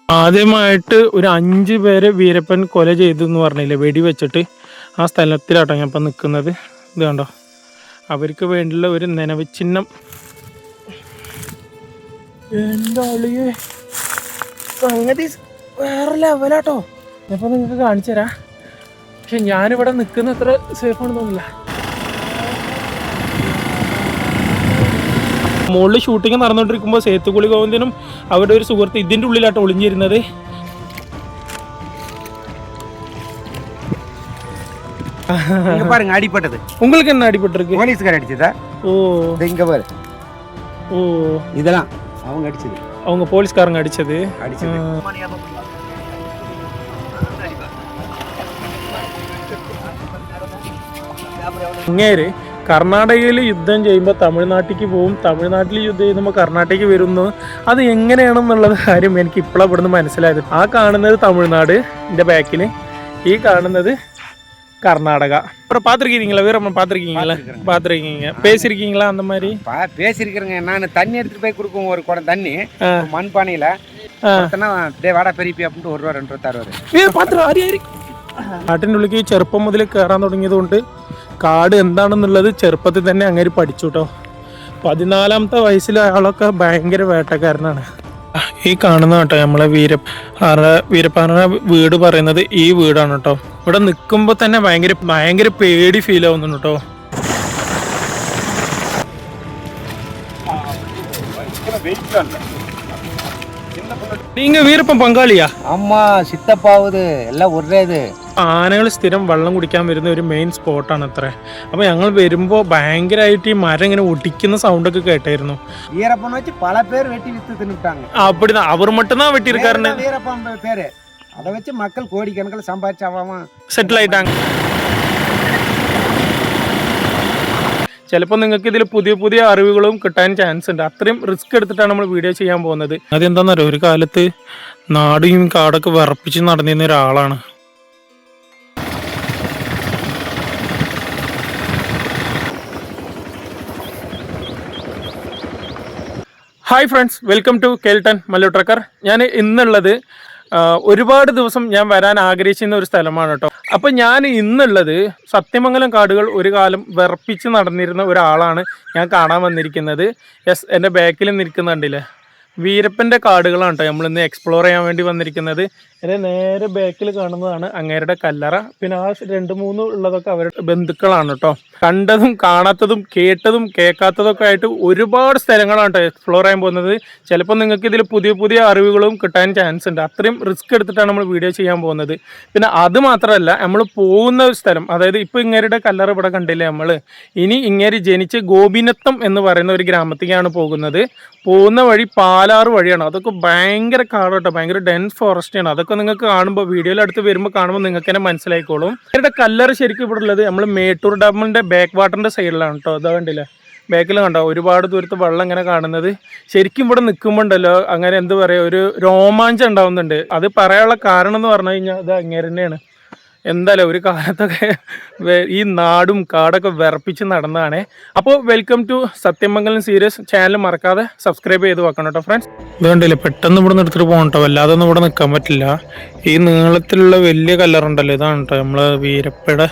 ആദ്യമായിട്ട് ഒരു 5 പേരെ വീരപ്പൻ കൊല ചെയ്തു എന്ന് പറഞ്ഞില്ലേ, വെടിവെച്ചിട്ട്. ആ സ്ഥലത്തിലാട്ടോ ഞാൻ ഇപ്പം നിൽക്കുന്നത്. ഇത് കണ്ടോ, അവർക്ക് വേണ്ടിയുള്ള ഒരു നനവ് ചിഹ്നം. എന്താ ഉള്ളിയേ സംഗതി വേറെ ലെവലാട്ടോ. ഞാനിപ്പോൾ നിങ്ങൾക്ക് കാണിച്ചു തരാം. പക്ഷെ ഞാനിവിടെ നിൽക്കുന്ന അത്ര സേഫാണെന്ന് തോന്നില്ല. മുകളിൽ ഷൂട്ടിങ് നടന്നുകൊണ്ടിരിക്കുമ്പോൾ സേത്തുകുളി ഗോവിന്ദനും അവരുടെ ഒരു സുഹൃത്ത് ഇതിൻ്റെ ഉള്ളിലാട്ടോ ഒളിഞ്ഞിരുന്നത്. அடிப்பட்டது உங்களுக்கு என்ன அடிபட்டிருக்கு? போலீஸ்கார அடிச்சதா? ஓ, இங்க பாரு. ஓ, இதெல்லாம் அவங்க அடிச்சது. அவங்க போலீஸ்காரங்க அடிச்சது. അങ്ങേര് കർണാടകയിൽ യുദ്ധം ചെയ്യുമ്പോൾ തമിഴ്നാട്ടിലേക്ക് പോവും, തമിഴ്നാട്ടിൽ യുദ്ധം ചെയ്യുമ്പോൾ കർണാടകയ്ക്ക് വരുന്നു. അത് എങ്ങനെയാണെന്നുള്ളത് കാര്യം എനിക്ക് ഇപ്പോഴാണ് ഇവിടുന്ന് മനസ്സിലായത്. ആ കാണുന്നത് തമിഴ്നാട്, എൻ്റെ ബാക്കിൽ ഈ കാണുന്നത് கர்நாடகா. அப்புறம் பார்த்துருக்கீங்களா வீரம்மன்? பார்த்துருக்கீங்க பேசியிருக்கீங்களா அந்த மாதிரி? பேசியிருக்கிறேங்க. நான் தண்ணி எடுத்துகிட்டு போய் கொடுக்கும் ஒரு குடம் தண்ணி மண்பானையில் அப்படியே வாடா பெரியப்பி அப்படின்ட்டு 1 ரூபா 2 ரூபா தருவார். കാട്ടിൻ്റെ ഉള്ളിലേക്ക് ചെറുപ്പം മുതൽ കയറാൻ തുടങ്ങിയത് കൊണ്ട് കാട് എന്താണെന്നുള്ളത് ചെറുപ്പത്തിൽ തന്നെ അങ്ങനെ പഠിച്ചു കേട്ടോ. 14ാമത്തെ വയസ്സിൽ അയാളൊക്കെ ഭയങ്കര വേട്ടക്കാരനാണ്. ഈ കാണുന്ന കേട്ടോ നമ്മളെ വീരപ്പാറ വീട് പറയുന്നത് ഈ വീടാണ് കേട്ടോ. ഇവിടെ നിൽക്കുമ്പോൾ തന്നെ ഭയങ്കര പേടി ഫീൽ ആവുന്നുണ്ട് കേട്ടോ. நீங்க வீரப்பன் பங்காளியா? அம்மா சித்தப்பாவுது எல்லாம் ஒரே இது. ആനകൾ സ്ഥിരം വെള്ളം കുടിക്കാൻ വരുന്ന ഒരു മെയിൻ സ്പോട്ടാണ് അത്ര. അപ്പോൾ ഞങ്ങൾ വരുമ്പോൾ ഭയങ്കരമായിട്ട് ഈ മരം ഇങ്ങനെ ഒടിക്കുന്ന സൗണ്ടൊക്കെ കേട്ടായിരുന്നു. வீரப்பன் வச்சு பல பேர் வெட்டி வித்து தின்னுட்டாங்க. அப்படிதான், அவர் மட்டும் தான் வெட்டியிருக்காருன்னு. வீரப்பன் பேரு அதை வச்சு மக்கள் கோடிக்கணக்கில் சம்பாதிச்சு அவன் സെറ്റിൽ ആയിട്ടാണ്. ചിലപ്പോൾ നിങ്ങൾക്ക് ഇതിൽ പുതിയ അറിവുകളും കിട്ടാൻ ചാൻസ് ഉണ്ട്. അത്രയും റിസ്ക് എടുത്തിട്ടാണ് നമ്മൾ വീഡിയോ ചെയ്യാൻ പോകുന്നത്. അതെന്താണെന്നറിയോ, ഒരു കാലത്ത് നാടും കാടൊക്കെ വിറപ്പിച്ച് നടന്നിരുന്ന ഒരാളാണ്. ഹായ് ഫ്രണ്ട്സ്, വെൽക്കം ടു കേൾട്ടൺ മല്ലു ട്രക്കർ. ഞാൻ ഇന്നുള്ളത് ഒരുപാട് ദിവസം ഞാൻ വരാൻ ആഗ്രഹിച്ചിരുന്ന ഒരു സ്ഥലമാണ് കേട്ടോ. അപ്പം ഞാൻ ഇന്നുള്ളത് സത്യമംഗലം കാടുകൾ ഒരു കാലം വിറപ്പിച്ച് നടന്നിരുന്ന ഒരാളാണ് ഞാൻ കാണാൻ വന്നിരിക്കുന്നത്. യെസ്, എൻ്റെ ബാക്കിൽ നിൽക്കുന്നുണ്ടല്ലേ, വീരപ്പൻ്റെ കാടുകളാണ് കേട്ടോ നമ്മളിന്ന് എക്സ്പ്ലോർ ചെയ്യാൻ വേണ്ടി വന്നിരിക്കുന്നത്. എൻ്റെ നേരെ ബാക്കിൽ കാണുന്നതാണ് അങ്ങേരുടെ കല്ലറ. പിന്നെ ആ 2-3 ഉള്ളതൊക്കെ അവരുടെ ബന്ധുക്കളാണ് കേട്ടോ. കണ്ടതും കാണാത്തതും കേട്ടതും കേൾക്കാത്തതൊക്കെ ആയിട്ട് ഒരുപാട് സ്ഥലങ്ങളാണ് കേട്ടോ എക്സ്പ്ലോർ ചെയ്യാൻ പോകുന്നത്. ചിലപ്പോൾ നിങ്ങൾക്ക് ഇതിൽ പുതിയ അറിവുകളും കിട്ടാൻ ചാൻസ് ഉണ്ട്. അത്രയും റിസ്ക് എടുത്തിട്ടാണ് നമ്മൾ വീഡിയോ ചെയ്യാൻ പോകുന്നത്. പിന്നെ അത് മാത്രമല്ല, നമ്മൾ പോകുന്ന ഒരു സ്ഥലം, അതായത് ഇപ്പോൾ ഇങ്ങേരുടെ കല്ലറ ഇവിടെ കണ്ടില്ലേ നമ്മൾ, ഇനി ഇങ്ങേര് ജനിച്ച് ഗോപിനത്തം എന്ന് പറയുന്ന ഒരു ഗ്രാമത്തേക്കാണ് പോകുന്നത്. പോകുന്ന വഴി പാലാറ് വഴിയാണ്. അതൊക്കെ ഭയങ്കര കാടോട്ടോ, ഭയങ്കര ഡെൻസ് ഫോറസ്റ്റ് ആണ്. അതൊക്കെ നിങ്ങൾക്ക് കാണുമ്പോൾ വീഡിയോയിൽ അടുത്ത് വരുമ്പോൾ കാണുമ്പോൾ നിങ്ങൾക്ക് തന്നെ മനസ്സിലായിക്കോളും. ഇവരുടെ കല്ലറ ശരിക്കും ഇവിടെ ഉള്ളത് നമ്മൾ മേട്ടൂർ ഡാമിൻ്റെ ബാക്ക് വാട്ടറിൻ്റെ സൈഡിലാണ് കേട്ടോ. അതാ കണ്ടില്ലേ, ബാക്കിൽ കണ്ടോ ഒരുപാട് ദൂരത്ത് വെള്ളം ഇങ്ങനെ കാണുന്നത്. ശരിക്കും ഇവിടെ നിൽക്കുമ്പോൾ ഉണ്ടല്ലോ അങ്ങനെ എന്താ പറയുക, ഒരു രോമാഞ്ചം ഉണ്ടാവുന്നുണ്ട്. അത് പറയാനുള്ള കാരണം എന്ന് പറഞ്ഞു കഴിഞ്ഞാൽ അത് അങ്ങനെ തന്നെയാണ്. എന്തായാലും ഒരു കാലത്തൊക്കെ ഈ നാടും കാടൊക്കെ വിറപ്പിച്ച് നടന്നതാണ്. അപ്പോൾ welcome to Sathyamangalam series. Channel മറക്കാതെ സബ്സ്ക്രൈബ് ചെയ്ത് വെക്കണം കേട്ടോ ഫ്രണ്ട്സ്. ഇതുകൊണ്ടില്ലേ, പെട്ടെന്ന് ഇവിടെ നിന്ന് എടുത്തിട്ട് പോകണം കേട്ടോ, വല്ലാതെ ഒന്നും ഇവിടെ നിൽക്കാൻ പറ്റില്ല. ഈ നീളത്തിലുള്ള വലിയ കല്ലറുണ്ടല്ലോ, ഇതാണ് കേട്ടോ നമ്മൾ വീരപ്പയുടെ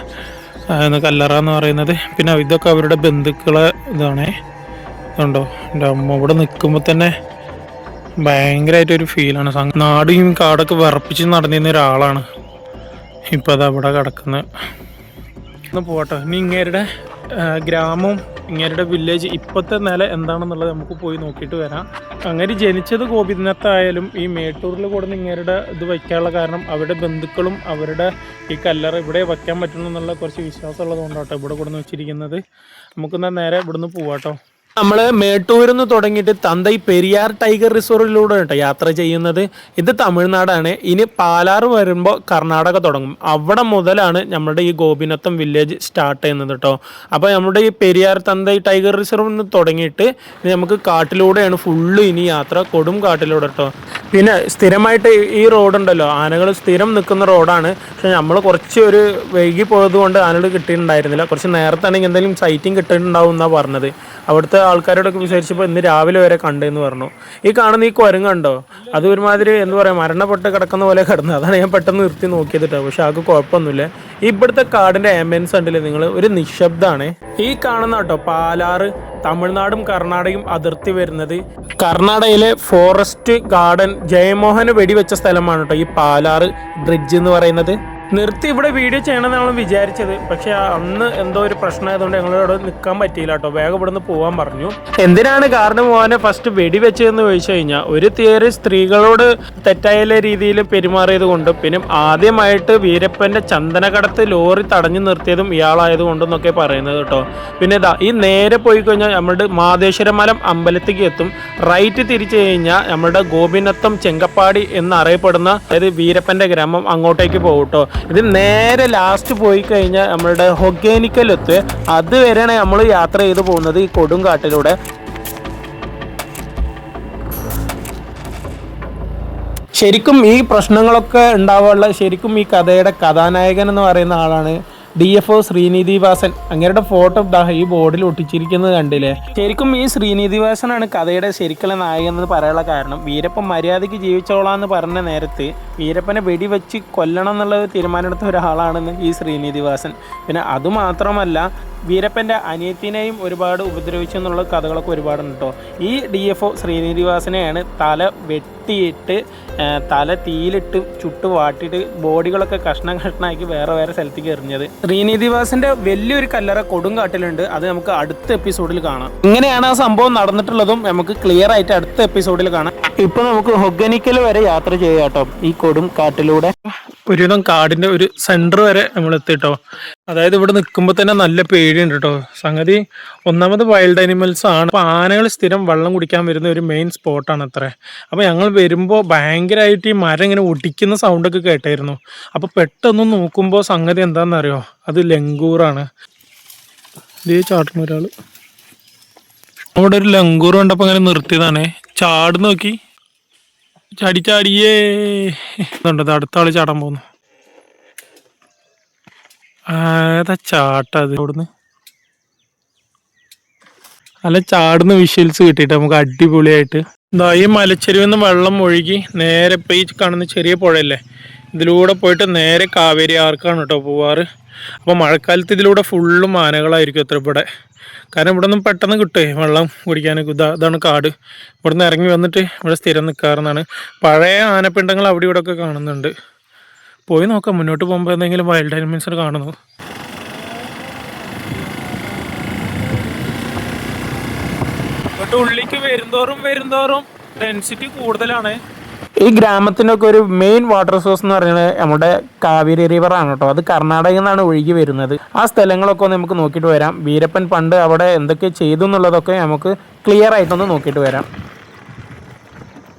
കല്ലറ എന്ന് പറയുന്നത്. പിന്നെ ഇതൊക്കെ അവരുടെ ബന്ധുക്കളെ ഇതാണേ. ഇതുണ്ടോ എൻ്റെ അമ്മ, ഇവിടെ നിൽക്കുമ്പോൾ തന്നെ ഭയങ്കരമായിട്ടൊരു ഫീലാണ്. നാടും കാടൊക്കെ വിറപ്പിച്ച് നടന്നിരുന്ന ഒരാളാണ്. ഇപ്പോൾ അത് അവിടെ കിടക്കുന്നത്. ഒന്ന് പോകട്ടോ, ഇനി ഇങ്ങേരുടെ ഗ്രാമവും ഇങ്ങേരുടെ വില്ലേജ് ഇപ്പോഴത്തെ നില എന്താണെന്നുള്ളത് നമുക്ക് പോയി നോക്കിയിട്ട് വരാം. അങ്ങനെ ജനിച്ചത് ഗോപിനാഥത്തായാലും ഈ മേട്ടൂരിൽ കൊടുന്ന് ഇങ്ങേരുടെ ഇത് വയ്ക്കാനുള്ള കാരണം അവരുടെ ബന്ധുക്കളും അവരുടെ ഈ കല്ലറ ഇവിടെ വയ്ക്കാൻ പറ്റുന്നു എന്നുള്ള കുറച്ച് വിശ്വാസമുള്ളത് കൊണ്ടാട്ടോ ഇവിടെ കൊടുന്ന് വെച്ചിരിക്കുന്നത്. നമുക്കെന്നാൽ നേരെ ഇവിടുന്ന് പോവാട്ടോ. നമ്മൾ മേട്ടൂരിൽ നിന്ന് തുടങ്ങിയിട്ട് തന്തൈ പെരിയാർ ടൈഗർ റിസർവിലൂടെ കേട്ടോ യാത്ര ചെയ്യുന്നത്. ഇത് തമിഴ്നാടാണ്. ഇനി പാലാറ് വരുമ്പോൾ കർണാടക തുടങ്ങും. അവിടെ മുതലാണ് നമ്മുടെ ഈ ഗോപിനത്തം വില്ലേജ് സ്റ്റാർട്ട് ചെയ്യുന്നത് കേട്ടോ. അപ്പോൾ നമ്മുടെ ഈ പെരിയാർ തന്തൈ ടൈഗർ റിസർവിൽ നിന്ന് തുടങ്ങിയിട്ട് നമുക്ക് കാട്ടിലൂടെയാണ് ഫുള്ള് ഇനി യാത്ര, കൊടും കാട്ടിലൂടെ കേട്ടോ. പിന്നെ സ്ഥിരമായിട്ട് ഈ റോഡുണ്ടല്ലോ, ആനകൾ സ്ഥിരം നിൽക്കുന്ന റോഡാണ്. പക്ഷെ നമ്മൾ കുറച്ച് ഒരു വൈകി പോയത് കൊണ്ട് ആനകൾ കിട്ടിയിട്ടുണ്ടായിരുന്നില്ല. കുറച്ച് നേരത്താണെങ്കിൽ എന്തെങ്കിലും സൈറ്റിംഗ് കിട്ടിയിട്ടുണ്ടാവും എന്നാണ് പറഞ്ഞത്. അവിടുത്തെ ആൾക്കാരോടൊക്കെ വിചാരിച്ചപ്പോൾ ഇന്ന് രാവിലെ വരെ കണ്ടെന്ന് പറഞ്ഞു. ഈ കാണുന്ന ഈ കുരങ്ങുണ്ടോ, അത് ഒരുമാതിരി എന്താ പറയുക, മരണപ്പെട്ട് കിടക്കുന്ന പോലെ കിടന്നത്. അതാണ് ഞാൻ പെട്ടെന്ന് നിർത്തി നോക്കിയത് കേട്ടോ. പക്ഷെ ആൾക്ക് കുഴപ്പമൊന്നുമില്ല. ഇവിടുത്തെ കാടിൻ്റെ ആംബിയൻസ് ഉണ്ടല്ലേ നിങ്ങൾ, ഒരു നിശബ്ദമാണ്. ഈ കാണുന്ന കേട്ടോ പാലാറ് തമിഴ്നാടും കർണാടകയും അതിർത്തി വരുന്നത്. കർണാടകയിലെ ഫോറസ്റ്റ് ഗാർഡൻ ജയമോഹന് വെടിവെച്ച സ്ഥലമാണ് കേട്ടോ ഈ പാലാറ് ബ്രിഡ്ജ് എന്ന് പറയുന്നത്. നിർത്തി ഇവിടെ വീഡിയോ ചെയ്യണമെന്ന് നമ്മൾ വിചാരിച്ചത്. പക്ഷെ അന്ന് എന്തോ ഒരു പ്രശ്നമായതുകൊണ്ട് ഞങ്ങളോട് നിൽക്കാൻ പറ്റിയില്ല കേട്ടോ. വേഗം ഇവിടെ നിന്ന് പോകാൻ പറഞ്ഞു. എന്തിനാണ് കാരണം മോഹനെ ഫസ്റ്റ് വെടിവെച്ചതെന്ന് ചോദിച്ചു കഴിഞ്ഞാൽ, ഒരു തിയറി സ്ത്രീകളോട് തെറ്റായ രീതിയിൽ പെരുമാറിയത് കൊണ്ടും, പിന്നെ ആദ്യമായിട്ട് വീരപ്പൻ്റെ ചന്ദനക്കടത്ത് ലോറി തടഞ്ഞു നിർത്തിയതും ഇയാളായത് കൊണ്ടെന്നൊക്കെ പറയുന്നത് കേട്ടോ. പിന്നെ ഇതാ ഈ നേരെ പോയി കഴിഞ്ഞാൽ നമ്മുടെ മാതേശ്വരമലം അമ്പലത്തേക്ക് എത്തും. റൈറ്റ് തിരിച്ചു കഴിഞ്ഞാൽ നമ്മുടെ ഗോപിനത്തം ചെങ്കപ്പാടി എന്നറിയപ്പെടുന്ന, അതായത് വീരപ്പൻ്റെ ഗ്രാമം, അങ്ങോട്ടേക്ക് പോകും കേട്ടോ. ഇത് നേരെ ലാസ്റ്റ് പോയി കഴിഞ്ഞാൽ നമ്മളുടെ ഹൊഗേനിക്കലെത്ത്. അതുവരെയാണ് നമ്മൾ യാത്ര ചെയ്ത് പോകുന്നത് ഈ കൊടുങ്കാട്ടിലൂടെ. ശരിക്കും ഈ പ്രശ്നങ്ങളൊക്കെ ഉണ്ടാവാനുള്ള ശരിക്കും ഈ കഥയുടെ കഥാനായകൻ എന്ന് പറയുന്ന ആളാണ് DFO ശ്രീനിധിവാസൻ. അങ്ങേരുടെ ഫോട്ടോ ഈ ബോർഡിൽ ഒട്ടിച്ചിരിക്കുന്നത് കണ്ടില്ലേ. ശരിക്കും ഈ ശ്രീനിധിവാസനാണ് കഥയുടെ ശരിക്കുള്ള നായകൻ എന്ന് പറയാനുള്ള കാരണം. വീരപ്പൻ മര്യാദയ്ക്ക് ജീവിച്ചോളാന്ന് പറഞ്ഞ നേരത്ത് വീരപ്പനെ വെടിവെച്ച് കൊല്ലണം എന്നുള്ള തീരുമാനമെടുത്ത ഒരാളാണെന്ന് ഈ ശ്രീനിധിവാസൻ. പിന്നെ അതുമാത്രമല്ല, വീരപ്പൻ്റെ അനിയത്തിനെയും ഒരുപാട് ഉപദ്രവിച്ചു എന്നുള്ള കഥകളൊക്കെ ഒരുപാടുണ്ട് കേട്ടോ. ഈ DFO ശ്രീനിധിവാസനെയാണ് തല വെട്ടിയിട്ട് തല തീയിലിട്ട് ചുട്ട് വാട്ടിയിട്ട് ബോഡികളൊക്കെ കഷ്ണം കഷ്ണമാക്കി വേറെ വേറെ സ്ഥലത്തേക്ക് എറിഞ്ഞത്. ശ്രീനിധിവാസന്റെ വലിയൊരു കല്ലറ കൊടുങ്കാട്ടിലുണ്ട്. അത് നമുക്ക് അടുത്ത എപ്പിസോഡിൽ കാണാം. ഇങ്ങനെയാണ് ആ സംഭവം നടന്നിട്ടുള്ളതും നമുക്ക് ക്ലിയർ ആയിട്ട് അടുത്ത എപ്പിസോഡിൽ കാണാം. ഇപ്പൊ നമുക്ക് ഹൊഗനിക്കൽ വരെ യാത്ര ചെയ്യാം കേട്ടോ ഈ കൊടുങ്കാട്ടിലൂടെ. ഒരുവിധം കാടിന്റെ ഒരു സെന്റർ വരെ നമ്മൾ എത്തിട്ടോ. അതായത് ഇവിടെ നിൽക്കുമ്പോൾ തന്നെ നല്ല പേടിയുണ്ട് കേട്ടോ. സംഗതി ഒന്നാമത് വൈൽഡ് അനിമൽസ് ആണ്. അപ്പോൾ ആനകൾ സ്ഥിരം വെള്ളം കുടിക്കാൻ വരുന്ന ഒരു മെയിൻ സ്പോട്ടാണ് അത്ര. അപ്പോൾ ഞങ്ങൾ വരുമ്പോൾ ഭയങ്കരമായിട്ട് ഈ മരം ഇങ്ങനെ ഒടിക്കുന്ന സൗണ്ടൊക്കെ കേട്ടായിരുന്നു. അപ്പോൾ പെട്ടെന്ന് നോക്കുമ്പോൾ സംഗതി എന്താണെന്നറിയോ, അത് ലങ്കൂറാണ്. ഇതേ ചാട്ടുന്ന ഒരാൾ അവിടെ ഒരു ലങ്കൂർ കണ്ടപ്പോൾ അങ്ങനെ നിർത്തിയതാണേ. ചാട് നോക്കി, ചാടിയേ ഇതുണ്ട്. അടുത്ത ആള് ചാടാൻ പോകുന്നു. ഏതാ ചാട്ട അത്? അവിടുന്ന് നല്ല ചാടുന്ന വിഷ്വൽസ് കിട്ടിയിട്ട് നമുക്ക് അടിപൊളിയായിട്ട്. ഇതാ ഈ മലച്ചെരുവിൽ നിന്ന് വെള്ളം ഒഴുകി നേരെ ഇപ്പം ഈ കാണുന്ന ചെറിയ പുഴയല്ലേ, ഇതിലൂടെ പോയിട്ട് നേരെ കാവേരി ആർക്കാണ് കേട്ടോ പോവാറ്. അപ്പോൾ മഴക്കാലത്ത് ഇതിലൂടെ ഫുള്ളും ആനകളായിരിക്കും അത്ര ഇവിടെ. കാരണം ഇവിടെ നിന്നും പെട്ടെന്ന് കിട്ടുമേ വെള്ളം കുടിക്കാനൊക്കെ. ഇതാണ് കാട്. ഇവിടെ നിന്ന് ഇറങ്ങി വന്നിട്ട് ഇവിടെ സ്ഥിരം നിൽക്കാറുന്നാണ്. പഴയ ആനപ്പിണ്ടങ്ങൾ അവിടെ ഇവിടെ ഒക്കെ കാണുന്നുണ്ട്. പോയി നോക്കാം, മുന്നോട്ട് പോകുമ്പോൾ എന്തെങ്കിലും വൈൽഡ് അനിമൽസിനെ കാണുന്നു. ഇങ്ങോട്ട് ഉള്ളിലേക്ക് വരുന്തോറും ഡെൻസിറ്റി കൂടുതലാണ്. ഈ ഗ്രാമത്തിനൊക്കെ ഒരു മെയിൻ വാട്ടർ സോഴ്സ് എന്ന് പറയുന്നത് നമ്മുടെ കാവേരി റിവർ ആണ് കേട്ടോ. അത് കർണാടകയിൽ നിന്നാണ് ഒഴുകി വരുന്നത്. ആ സ്ഥലങ്ങളൊക്കെ ഒന്ന് നമുക്ക് നോക്കിയിട്ട് വരാം. വീരപ്പൻ പണ്ട് അവിടെ എന്തൊക്കെ ചെയ്തു എന്നുള്ളതൊക്കെ നമുക്ക് ക്ലിയർ ആയിട്ടൊന്ന് നോക്കിയിട്ട് വരാം.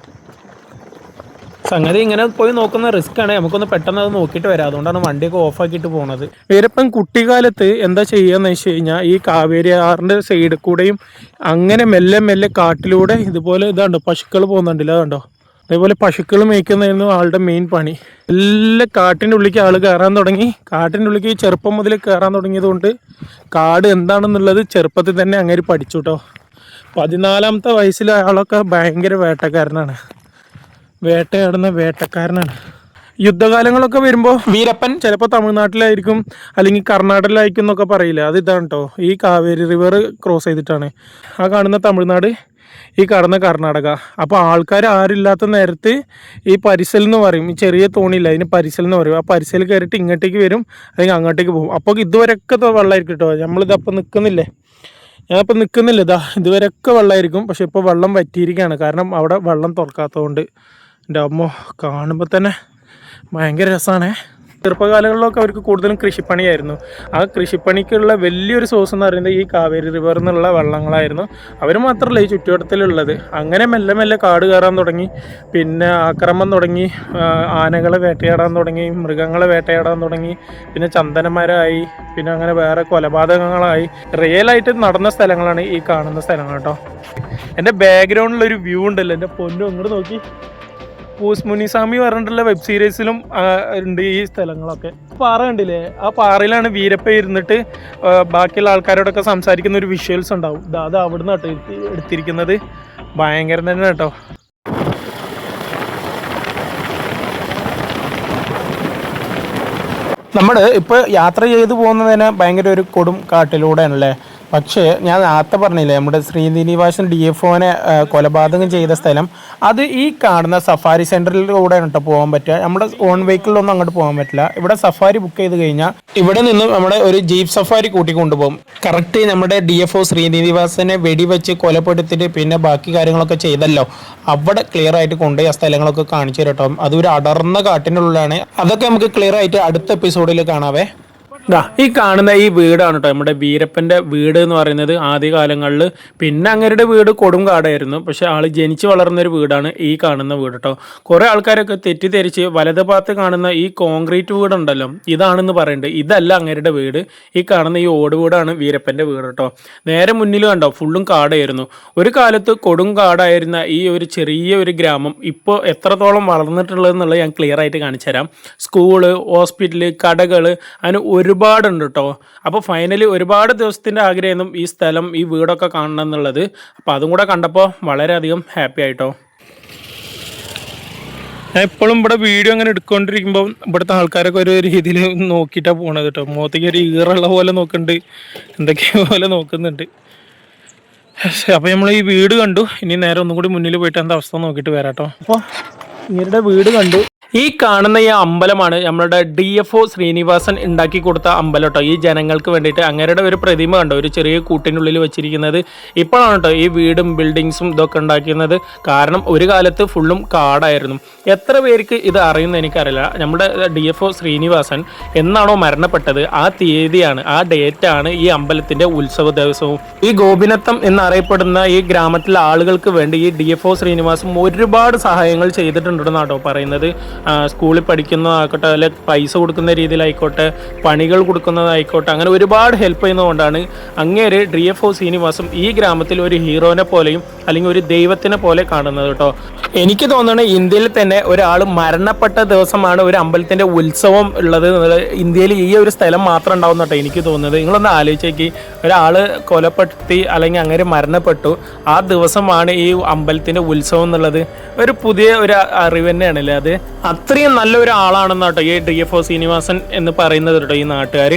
സംഗതി ഇങ്ങനെ പോയി നോക്കുന്ന റിസ്ക് ആണ്. നമുക്കൊന്ന് പെട്ടെന്ന് അത് നോക്കിയിട്ട് വരാം. അതുകൊണ്ടാണ് വണ്ടിയൊക്കെ ഓഫാക്കിയിട്ട് പോകുന്നത്. വീരപ്പൻ കുട്ടിക്കാലത്ത് എന്താ ചെയ്യുകയെന്ന് വെച്ച് കഴിഞ്ഞാൽ, ഈ കാവേരി ആറിൻ്റെ സൈഡിൽ കൂടെയും അങ്ങനെ മെല്ലെ മെല്ലെ കാട്ടിലൂടെ ഇതുപോലെ ഇതാണ്ടോ പശുക്കൾ പോകുന്നുണ്ടല്ലോ, അതുണ്ടോ അതേപോലെ പശുക്കൾ മേയ്ക്കുന്നതായിരുന്നു ആളുടെ മെയിൻ പണി. എല്ലാ കാട്ടിൻ്റെ ഉള്ളിലേക്ക് ആൾ കയറാൻ തുടങ്ങി. കാട്ടിൻ്റെ ഉള്ളിലേക്ക് ചെറുപ്പം മുതൽ കയറാൻ തുടങ്ങിയത് കൊണ്ട് കാട് എന്താണെന്നുള്ളത് ചെറുപ്പത്തിൽ തന്നെ അങ്ങനെ പഠിച്ചു കേട്ടോ. 14ാമത്തെ വയസ്സിൽ അയാളൊക്കെ ഭയങ്കര വേട്ടക്കാരനാണ്. യുദ്ധകാലങ്ങളൊക്കെ വരുമ്പോൾ വീരപ്പൻ ചിലപ്പോൾ തമിഴ്നാട്ടിലായിരിക്കും അല്ലെങ്കിൽ കർണാടകയിലായിരിക്കും എന്നൊക്കെ പറയില്ല. അത് ഇതാണ് കേട്ടോ, ഈ കാവേരി റിവർ ക്രോസ് ചെയ്തിട്ടാണ്. ആ കാണുന്ന തമിഴ്നാട്, ഈ കാണുന്ന കർണാടക. അപ്പോൾ ആൾക്കാർ ആരില്ലാത്ത നേരത്ത് ഈ പരിസൽ എന്ന് പറയും, ഈ ചെറിയ തോണിയില്ല അതിന് പരിസൽ എന്ന് പറയും. ആ പരിസൽ കയറിയിട്ട് ഇങ്ങോട്ടേക്ക് വരും അല്ലെങ്കിൽ അങ്ങോട്ടേക്ക് പോകും. അപ്പോൾ ഇതുവരെയൊക്കെ വെള്ളമായിരിക്കും കേട്ടോ. നമ്മളിതപ്പോൾ നിൽക്കുന്നില്ലേ, ഞാനിപ്പോൾ നിൽക്കുന്നില്ല, ഇതുവരെയൊക്കെ വെള്ളമായിരിക്കും. പക്ഷെ ഇപ്പോൾ വെള്ളം വറ്റിയിരിക്കുകയാണ്. കാരണം അവിടെ വെള്ളം തുറക്കാത്തതുകൊണ്ട്. എൻ്റെ അമ്മ കാണുമ്പോൾ തന്നെ ഭയങ്കര രസമാണ്. ചെറുപ്പകാലങ്ങളിലൊക്കെ അവർക്ക് കൂടുതലും കൃഷിപ്പണിയായിരുന്നു. ആ കൃഷിപ്പണിക്കുള്ള വലിയൊരു സോഴ്സ് എന്ന് പറയുന്നത് ഈ കാവേരി റിവർ എന്നുള്ള വെള്ളങ്ങളായിരുന്നു. അവർ മാത്രമല്ല ഈ ചുറ്റുവട്ടത്തിലുള്ളത്. അങ്ങനെ മെല്ലെ മെല്ലെ കാട് കയറാൻ തുടങ്ങി. പിന്നെ ആക്രമണം തുടങ്ങി, ആനകളെ വേട്ടയാടാൻ തുടങ്ങി, മൃഗങ്ങളെ വേട്ടയാടാൻ തുടങ്ങി, പിന്നെ ചന്ദനമരമായി, പിന്നെ അങ്ങനെ വേറെ കൊലപാതകങ്ങളായി. റിയലായിട്ട് നടന്ന സ്ഥലങ്ങളാണ് ഈ കാണുന്ന സ്ഥലങ്ങൾ കേട്ടോ. എൻ്റെ ബാക്ക്ഗ്രൗണ്ടിലൊരു വ്യൂ ഉണ്ടല്ലോ, എൻ്റെ പൊന്നും ഇങ്ങോട്ട് നോക്കി. പൂസ് മുനിസ്വാമി പറഞ്ഞിട്ടുള്ള വെബ് സീരീസിലും ഉണ്ട് ഈ സ്ഥലങ്ങളൊക്കെ. പാറ കണ്ടില്ലേ, ആ പാറയിലാണ് വീരപ്പ ഇരുന്നിട്ട് ബാക്കിയുള്ള ആൾക്കാരോടൊക്കെ സംസാരിക്കുന്ന ഒരു വിഷ്വൽസ് ഉണ്ടാവും. അത് അവിടുന്ന് കേട്ടോ എടുത്തിരിക്കുന്നത്. ഭയങ്കരം തന്നെ കേട്ടോ. നമ്മൾ ഇപ്പോൾ യാത്ര ചെയ്തു പോകുന്നതിന് ഭയങ്കര ഒരു കൊടും കാട്ടിലൂടെയാണല്ലേ. പക്ഷേ ഞാൻ നേരത്തെ പറഞ്ഞില്ലേ നമ്മുടെ ശ്രീനിവാസൻ DFOനെ കൊലപാതകം ചെയ്ത സ്ഥലം, അത് ഈ കാണുന്ന സഫാരി സെൻറ്ററിലൂടെയാണ് കേട്ടോ പോകാൻ പറ്റുക. നമ്മുടെ ഓൺ വെഹിക്കിളിലൊന്നും അങ്ങോട്ട് പോകാൻ പറ്റില്ല. ഇവിടെ സഫാരി ബുക്ക് ചെയ്ത് കഴിഞ്ഞാൽ ഇവിടെ നിന്ന് നമ്മുടെ ഒരു ജീപ്പ് സഫാരി കൂട്ടി കൊണ്ടുപോകും. കറക്റ്റ് നമ്മുടെ DFO ശ്രീനിവാസനെ വെടിവെച്ച് കൊലപ്പെടുത്തിയിട്ട് പിന്നെ ബാക്കി കാര്യങ്ങളൊക്കെ ചെയ്തല്ലോ, അവിടെ ക്ലിയർ ആയിട്ട് കൊണ്ടുപോയി ആ സ്ഥലങ്ങളൊക്കെ കാണിച്ചു തരും കേട്ടോ. അതൊരു അടർന്ന കാട്ടിനുള്ളിലാണ്. അതൊക്കെ നമുക്ക് ക്ലിയർ ആയിട്ട് അടുത്ത എപ്പിസോഡിൽ കാണാവേ. ഈ കാണുന്ന ഈ വീടാണ് കേട്ടോ നമ്മുടെ വീരപ്പൻ്റെ വീട് എന്ന് പറയുന്നത് ആദ്യകാലങ്ങളിൽ. പിന്നെ അങ്ങരുടെ വീട് കൊടും കാടായിരുന്നു, പക്ഷെ ആൾ ജനിച്ച് വളർന്നൊരു വീടാണ് ഈ കാണുന്ന വീട് കേട്ടോ. കുറേ ആൾക്കാരൊക്കെ തെറ്റിദ്ധരിച്ച് വലത് ഭാഗത്ത് കാണുന്ന ഈ കോൺക്രീറ്റ് വീടുണ്ടല്ലോ ഇതാണെന്ന് പറയുന്നുണ്ട്. ഇതല്ല അങ്ങരുടെ വീട്. ഈ കാണുന്ന ഈ ഓട് വീടാണ് വീരപ്പൻ്റെ വീട് കേട്ടോ. നേരെ മുന്നിൽ കണ്ടോ ഫുള്ളും കാടായിരുന്നു. ഒരു കാലത്ത് കൊടും കാടായിരുന്ന ഈ ഒരു ചെറിയ ഒരു ഗ്രാമം ഇപ്പോൾ എത്രത്തോളം വളർന്നിട്ടുള്ളതെന്നുള്ളത് ഞാൻ ക്ലിയർ ആയിട്ട് കാണിച്ചു തരാം. സ്കൂള്, ഹോസ്പിറ്റല്, കടകൾ, അതിന് ഒരുപാടുണ്ട് കേട്ടോ. അപ്പോൾ ഫൈനലി ഒരുപാട് ദിവസത്തിൻ്റെ ആഗ്രഹം ഈ സ്ഥലം, ഈ വീടൊക്കെ കാണണം എന്നുള്ളത്. അപ്പോൾ അതും കൂടെ കണ്ടപ്പോൾ വളരെയധികം ഹാപ്പി ആയിട്ടോ. ഞാൻ എപ്പോഴും ഇവിടെ വീഡിയോ അങ്ങനെ എടുത്തുകൊണ്ടിരിക്കുമ്പോൾ ഇവിടുത്തെ ആൾക്കാരൊക്കെ ഒരു രീതിയിൽ നോക്കിയിട്ടാണ് പോണത് കേട്ടോ. മുഖത്തേക്ക് ഒരു ഈറുള്ള പോലെ നോക്കുന്നുണ്ട്, എന്തൊക്കെയോ പോലെ നോക്കുന്നുണ്ട്. അപ്പോൾ നമ്മൾ ഈ വീട് കണ്ടു. ഇനി നേരെ ഒന്നും കൂടി മുന്നിൽ പോയിട്ട് എന്താ അവസ്ഥ നോക്കിയിട്ട് വരാം കേട്ടോ. അപ്പോൾ ഇവരുടെ വീട് കണ്ടു. ഈ കാണുന്ന ഈ അമ്പലമാണ് നമ്മളുടെ DFO ശ്രീനിവാസൻ ഉണ്ടാക്കി കൊടുത്ത അമ്പലം കേട്ടോ. ഈ ജനങ്ങൾക്ക് വേണ്ടിയിട്ട് അങ്ങരുടെ ഒരു പ്രതിമ കണ്ടോ ഒരു ചെറിയ കൂട്ടിനുള്ളിൽ വെച്ചിരിക്കുന്നത്. ഇപ്പോഴാണ് കേട്ടോ ഈ വീടും ബിൽഡിങ്സും ഇതൊക്കെ ഉണ്ടാക്കുന്നത്. കാരണം ഒരു കാലത്ത് ഫുള്ളും കാടായിരുന്നു. എത്ര പേർക്ക് ഇത് അറിയുമെന്ന് എനിക്കറിയില്ല. നമ്മുടെ DFO ശ്രീനിവാസൻ എന്നാണോ മരണപ്പെട്ടത് ആ തീയതിയാണ്, ആ ഡേറ്റാണ് ഈ അമ്പലത്തിൻ്റെ ഉത്സവ ദിവസവും. ഈ ഗോപിനത്തം എന്നറിയപ്പെടുന്ന ഈ ഗ്രാമത്തിലെ ആളുകൾക്ക് വേണ്ടി ഈ DFO ശ്രീനിവാസൻ ഒരുപാട് സഹായങ്ങൾ ചെയ്തിട്ടുണ്ടെന്നാട്ടോ പറയുന്നത്. സ്കൂളിൽ പഠിക്കുന്നതായിക്കോട്ടെ, അല്ലെ പൈസ കൊടുക്കുന്ന രീതിയിലായിക്കോട്ടെ, പണികൾ കൊടുക്കുന്നതായിക്കോട്ടെ, അങ്ങനെ ഒരുപാട് ഹെൽപ്പ് ചെയ്യുന്നതുകൊണ്ടാണ് അങ്ങേര് DFO ശ്രീനിവാസം ഈ ഗ്രാമത്തിൽ ഒരു ഹീറോനെ പോലെയും അല്ലെങ്കിൽ ഒരു ദൈവത്തിനെ പോലെ കാണുന്നത് കേട്ടോ. എനിക്ക് തോന്നുന്നത് ഇന്ത്യയിൽ തന്നെ ഒരാൾ മരണപ്പെട്ട ദിവസമാണ് ഒരു അമ്പലത്തിൻ്റെ ഉത്സവം ഉള്ളത്. ഇന്ത്യയിൽ ഈ ഒരു സ്ഥലം മാത്രം ഉണ്ടാവും കേട്ടോ എനിക്ക് തോന്നുന്നത്. നിങ്ങളൊന്ന് ആലോചിച്ചേക്ക്, ഒരാൾ കൊലപ്പെടുത്തി അല്ലെങ്കിൽ അങ്ങനെ മരണപ്പെട്ടു, ആ ദിവസമാണ് ഈ അമ്പലത്തിൻ്റെ ഉത്സവം എന്നുള്ളത്. ഒരു പുതിയ ഒരു അറിവ് തന്നെയാണല്ലേ അത്. അത്രയും നല്ലൊരു ആളാണെന്ന് കേട്ടോ ഈ DFO ശ്രീനിവാസൻ എന്ന് പറയുന്നത് കേട്ടോ ഈ നാട്ടുകാർ.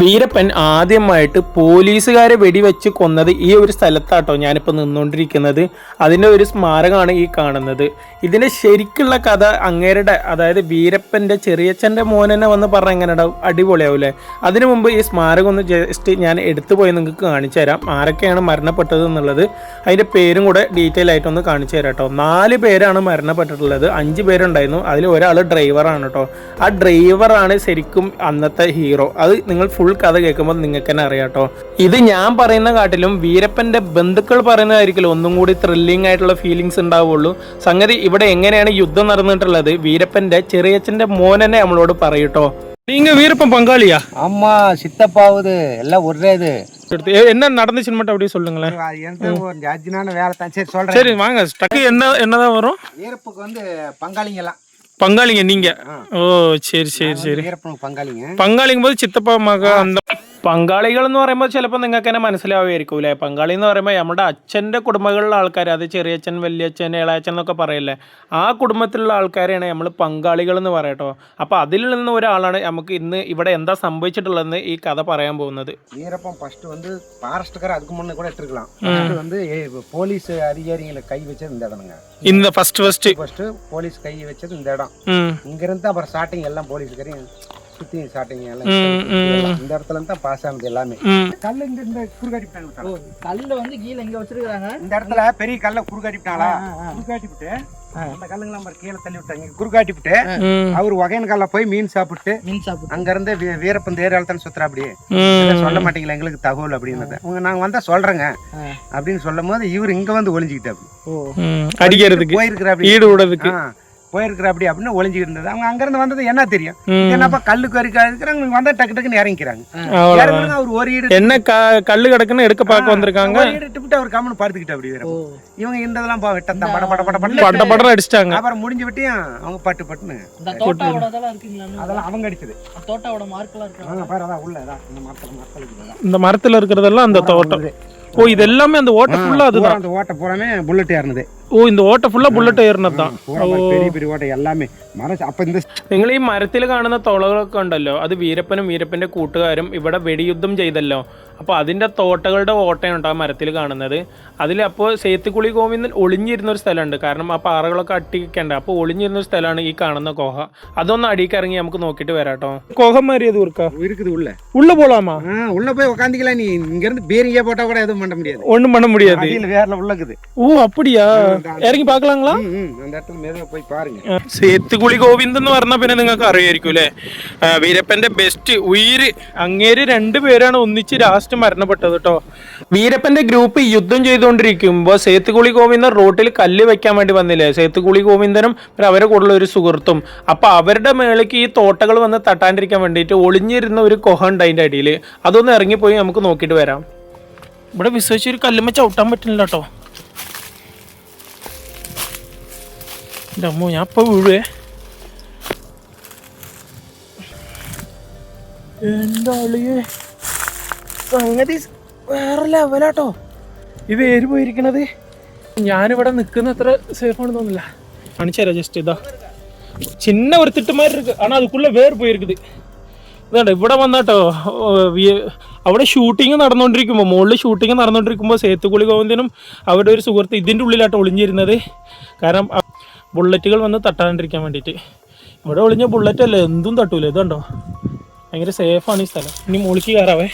വീരപ്പൻ ആദ്യമായിട്ട് പോലീസുകാരെ വെടിവെച്ച് കൊന്നത് ഈ ഒരു സ്ഥലത്താട്ടോ ഞാനിപ്പോൾ നിന്നുകൊണ്ടിരിക്കുന്നത്. അതിൻ്റെ ഒരു സ്മാരകമാണ് ഈ കാണുന്നത്. ഇതിൻ്റെ ശരിക്കുള്ള കഥ അങ്ങേരുടെ, അതായത് വീരപ്പൻ്റെ ചെറിയച്ഛൻ്റെ മോനെന്നെ വന്ന് പറഞ്ഞാൽ എങ്ങനെ അടിപൊളിയാവൂലേ. അതിനു മുമ്പ് ഈ സ്മാരകം ഒന്ന് ജസ്റ്റ് ഞാൻ എടുത്തു പോയി നിങ്ങൾക്ക് കാണിച്ചു തരാം ആരൊക്കെയാണ് മരണപ്പെട്ടത് എന്നുള്ളത്. അതിൻ്റെ പേരും കൂടെ ഡീറ്റെയിൽ ആയിട്ടൊന്ന് കാണിച്ചു തരാം കേട്ടോ. 4 പേരാണ് മരണപ്പെട്ടിട്ടുള്ളത്. 5 പേരുണ്ടായിരുന്നു, അതിൽ ഒരാൾ ഡ്രൈവറാണ് കേട്ടോ. ആ ഡ്രൈവറാണ് ശരിക്കും അന്നത്തെ ഹീറോ. അത് നിങ്ങൾ ഫുൾ കഥ കേൾക്കുമ്പോൾ നിങ്ങൾക്ക് തന്നെ അറിയാം കേട്ടോ. ഇത് ഞാൻ പറയുന്ന കാട്ടിലും വീരപ്പൻ്റെ ബന്ധുക്കൾ പറയുന്നതായിരിക്കും ഒന്നും കൂടി ത്രില്ലിംഗ് ആയിട്ടുള്ള ഫീലിങ്സ് ഉണ്ടാവുള്ളൂ. സംഗതി ഇവിടെ എങ്ങനെയാണ് യുദ്ധം നടന്നിട്ടുള്ളത് വീരപ്പൻ്റെ ചെറിയച്ഛൻ്റെ മോനെന്നെ നമ്മളോട് പറയൂട്ടോ. நீங்க வீரப்பன் பங்காளியா? ஆமா, சித்தப்பாவுது எல்லாம் ஒரே இது. என்ன நடந்துச்சு மட்டும் அப்படியே சொல்லுங்களேன். ஜார்ஜினான வேலை தான். சரி சொல்றேன். சரி வாங்க. டக்கு என்னதான் வரும்? வீரப்புக்கு வந்து பங்காளிங்கலாம். பங்காளிங்க நீங்க? ஓ சரி சரி சரி. வீரப்பனுக்கு பங்காளிங்க. பங்காளிங்க போது சித்தப்பா மக அந்த പങ്കാളികൾ എന്ന് പറയുമ്പോൾ ചിലപ്പോൾ നിങ്ങൾക്ക് തന്നെ മനസ്സിലാവുമായിരിക്കും അല്ലേ. പങ്കാളി എന്ന് പറയുമ്പോൾ നമ്മുടെ അച്ഛൻ്റെ കുടുംബങ്ങളിലുള്ള ആൾക്കാർ, അത് ചെറിയച്ഛൻ, വലിയച്ഛൻ, ഇളയച്ഛൻ എന്നൊക്കെ പറയല്ലേ, ആ കുടുംബത്തിലുള്ള ആൾക്കാരെയാണ് നമ്മൾ പങ്കാളികൾ എന്ന് പറയട്ടോ. അപ്പോൾ അതിൽ നിന്ന് ഒരാളാണ് നമുക്ക് ഇന്ന് ഇവിടെ എന്താ സംഭവിച്ചിട്ടുള്ളതെന്ന് ഈ കഥ പറയാൻ പോകുന്നത്. വീരപ്പൻ ഫസ്റ്റ് வந்து ஃபாரஸ்ட்கார அதுக்கு முன்னே கூட எடுத்துக்கலாம். அது வந்து போலீஸ் அதிகாரிகளை கை வச்சது இந்த இடம்ங்க. இந்த ஃபர்ஸ்ட் போலீஸ் கை வச்சது இந்த இடம். இங்க இருந்து அப்புறம் ஸ்டார்டிங் எல்லாம் போலீஸ்காரையும் சுத்தி ஸ்டார்டிங் எல்லாம் இந்த இடத்துல தான் பாஸ் ஆனது எல்லாமே. கல்ல இந்த குறுகாட்டிட்டாங்க. கல்ல வந்து கீழ இங்க வச்சிருக்காங்க. இந்த இடத்துல பெரிய கல்ல குறுகாட்டிட்டாங்களா? குறுகாட்டிவிட்டு அந்த கல்லுங்கெல்லாம் மாதிரி கீழே தள்ளி விட்டாங்க. குறுகாட்டிவிட்டு அவர் வகையன் கல்ல போய் மீன் சாப்பிட்டு அங்க இருந்து வீரப்பன் தேரால தான் சுத்துறா. அப்படி சொல்ல மாட்டீங்களா எங்களுக்கு தகவல் அப்படின்னது. நாங்க வந்தா சொல்றேங்க அப்படின்னு சொல்லும் போது இவர் இங்க வந்து ஒளிஞ்சுக்கிட்டாரு. அடிக்கிறதுக்கு போயிருக்கிறாரு ஈடு விடுறதுக்கு. போயிருக்கிற அப்படி அப்படின்னு ஒளிஞ்சிட்டு இருந்தது. அவங்க அங்கிருந்து வந்தது என்ன தெரியும், இது என்னப்பா கல்லுக்கு இருக்கிறாங்க வந்தா டக்கு டக்குன்னு இறங்கிக்கிறாங்க. அவர் ஒரு ஈடு என்ன கல்லு கிடக்குன்னு எடுக்க பார்க்க வந்திருக்காங்க. ஈடுட்டு அவர் கம்முன்னு படுத்துக்கிட்டு அப்படி வேற இவங்க இந்ததெல்லாம் வெட்டத்தான் பட பட பட பட படம் அடிச்சிட்டாங்க. அப்புறம் முடிஞ்சு விட்டியும் அவங்க பட்டு பட்டுன்னு அதெல்லாம் அவங்க அடிச்சது. தோட்டாவோட மார்க்கெல்லாம் இருக்கு பாரு, அதான் உள்ள இந்த மரத்துல இந்த மரத்துல இருக்கிறதெல்லாம் அந்த தோட்டம். ஓ, இது எல்லாமே அந்த ஓட்டை ஃபுல்லா அதுதான். அந்த ஓட்டை பூராமே புல்லட் ஏறினது. ஓ, இந்த ஓட்டை ഫുള്ളാ ബുള്ളറ്റ് ഏറുന്നതാണ്. பெரிய பெரிய ஓட்டை எல்லாமே മരം. അപ്പൊ இந்த നിങ്ങൾ ഈ മരത്തിൽ കാണുന്ന തുളകളൊക്കെ ഉണ്ടല്ലോ, അത് വീരപ്പനും വീരപ്പന്റെ കൂട്ടുകാരും ഇവിടെ വെടിയുദ്ധം ചെയ്തല്ലോ. അപ്പോൾ അതിന്റെ തോട്ടകളുടെ ഓട്ടയാണ് ആ മരത്തിൽ കാണുന്നത്. അതിൽ അപ്പോൾ സേത്തുകുളി ഗോവിന്ദൻ ഒളിഞ്ഞിരുന്ന ഒരു സ്ഥലമുണ്ട്. കാരണം ആ പാറകളൊക്കെ അട്ടിക്കണ്ട. അപ്പോൾ ഒളിഞ്ഞിരുന്ന ഒരു സ്ഥലമാണ് ഈ കാണുന്ന കോഹ. അതൊന്ന് അടിയിക്ക് ഇറങ്ങി നമുക്ക് നോക്കിയിട്ട് വരാം കേട്ടോ. കോഹന്മാരി അത് ஊர்க்கா இருக்குது உள்ள உள்ள போலாமா? உள்ள போய் உட்காந்துக்கலாம். நீ இங்க இருந்து பேரிங்க போட்டா கூட எதுவும் பண்ண முடியாது. ஒண்ணும் பண்ண முடியாது. அடியில வேர்ல உள்ளக்குது. ஓ, அப்படியா? ഇറങ്ങി പാക്കലാങ്ങളാ? அந்த இடத்துல மேல போய் பாருங்க. സേത്തുകുളി ഗോവിന്ദൻ എന്ന് പറഞ്ഞാൽ പിന്നെ നിങ്ങൾക്ക് അറിയായിരിക്കും അല്ലേ, വീരപ്പന്റെ ബെസ്റ്റ് ഉയിര്. അങ്ങേര് രണ്ടുപേരാണ് ഒന്നിച്ച് ലാസ്റ്റ് മരണപ്പെട്ടത് കേട്ടോ. വീരപ്പന്റെ ഗ്രൂപ്പ് യുദ്ധം ചെയ്തുകൊണ്ടിരിക്കുമ്പോൾ സേത്തുകുളി ഗോവിന്ദൻ റോട്ടിൽ കല്ല് വെക്കാൻ വേണ്ടി വന്നില്ലേ, സേത്തുകുളി ഗോവിന്ദനും പിന്നെ അവരെ കൂടുതൽ ഒരു സുഹൃത്തും. അപ്പൊ അവരുടെ മേലേക്ക് ഈ തോട്ടകൾ വന്ന് തട്ടാണ്ടിരിക്കാൻ വേണ്ടിയിട്ട് ഒളിഞ്ഞിരുന്ന ഒരു കൊഹ ഉണ്ട് അതിന്റെ അടിയിൽ. അതൊന്ന് ഇറങ്ങിപ്പോയി നമുക്ക് നോക്കിയിട്ട് വരാം. ഇവിടെ വിശ്വസിച്ചൊരു കല്ലുമ്മ ചവിട്ടാൻ പറ്റില്ല കേട്ടോ. എൻ്റെ അമ്മോ, ഞാൻ ഇപ്പോൾ വീഴുവേ. എന്താ അളിയേ, സംഗതി വേറെ ലെവലാട്ടോ. ഈ വേര് പോയിരിക്കണത്. ഞാനിവിടെ നിൽക്കുന്ന അത്ര സേഫാണെന്ന് തോന്നില്ല. കാണിച്ചു തരാം ജസ്റ്റ്. ഇതാ ചിന്ന ഒരു തിട്ടുമാരി இருக்கு. ஆனால் அதுக்குள்ள വേർ പോയിരിക്കുത്. ഇതാണ്ടോ ഇവിടെ വന്നാട്ടോ. അവിടെ ഷൂട്ടിങ് നടന്നുകൊണ്ടിരിക്കുമ്പോൾ, മുകളിൽ ഷൂട്ടിങ് നടന്നുകൊണ്ടിരിക്കുമ്പോൾ സേത്തുകുളി ഗോവിന്ദനും അവരുടെ ഒരു സുഹൃത്ത് ഇതിൻ്റെ ഉള്ളിലാട്ടോ ഒളിഞ്ഞിരുന്നത്. കാരണം ബുള്ളറ്റുകൾ വന്ന് തട്ടാണ്ടിരിക്കാൻ വേണ്ടിയിട്ട്. ഇവിടെ ഒളിഞ്ഞ ബുള്ളറ്റ് അല്ലേ, എന്തും തട്ടൂല. ഇതുണ്ടോ, ഭയങ്കര സേഫാണ് ഈ സ്ഥലം. ഇനി മുകളിലേക്ക് കയറാവേ.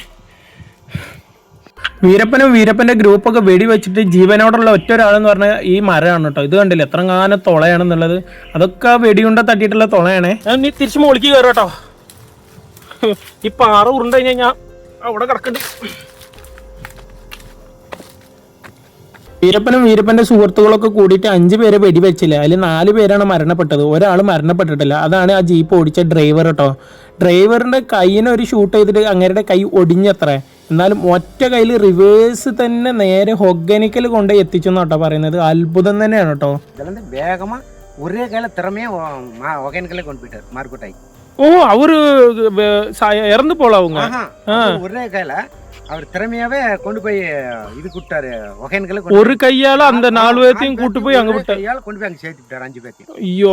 വീരപ്പനും വീരപ്പൻ്റെ ഗ്രൂപ്പൊക്കെ വെടി വെച്ചിട്ട് ജീവനോടുള്ള ഒറ്റ ഒരാളെന്ന് പറഞ്ഞാൽ ഈ മരമാണ് കേട്ടോ. ഇത് കണ്ടില്ല എത്ര കാനം തുളയാണെന്നുള്ളത്. അതൊക്കെ വെടിയുണ്ട തട്ടിയിട്ടുള്ള തുളയാണേ. നീ തിരിച്ച് മുകളിലേക്ക് കയറും കേട്ടോ. ഈ പാറ ഉരുണ്ട് കഴിഞ്ഞാൽ ഞാൻ അവിടെ കിടക്കുന്നുണ്ട്. വീരപ്പനും വീരപ്പന്റെ സുഹൃത്തുക്കളൊക്കെ കൂടിയിട്ട് 5 പേരെ വെടിവെച്ചില്ല. അതിൽ 4 പേരാണ് മരണപ്പെട്ടത്, ഒരാൾ മരണപ്പെട്ടിട്ടില്ല. അതാണ് ആ ജീപ്പ് ഓടിച്ച ഡ്രൈവർ കേട്ടോ. ഡ്രൈവറിന്റെ കൈയിന് ഒരു ഷൂട്ട് ചെയ്തിട്ട് അങ്ങേരുടെ കൈ ഒടിഞ്ഞത്ര. എന്നാലും ഒറ്റ കയ്യിൽ റിവേഴ്സ് തന്നെ നേരെ ഹൊഗനിക്കൽ കൊണ്ട് എത്തിച്ചെന്നാട്ടോ പറയുന്നത്. അത്ഭുതം തന്നെയാണ് കേട്ടോ. വേഗമാ ഒരേ കൈയില തിറമേ ഹൊഗനിക്കലെ കൊണ്ടുപോയിട്ടാർ മാർക്കോട്ടായി. ஓ, அவரு இறந்து போலாவுங்க. ஒரே கையில அவர் திறமையாவே கொண்டு போய் இது கூட்டாரு ஒகேன்களை. ஒரு கையால அந்த 4 பேர்த்தையும் கூட்டு போய் அங்க விட்டாரு. கையால கொண்டு போய் அங்க சேர்த்து விட்டாரு 5 பேர்த்தையும். ஐயோ,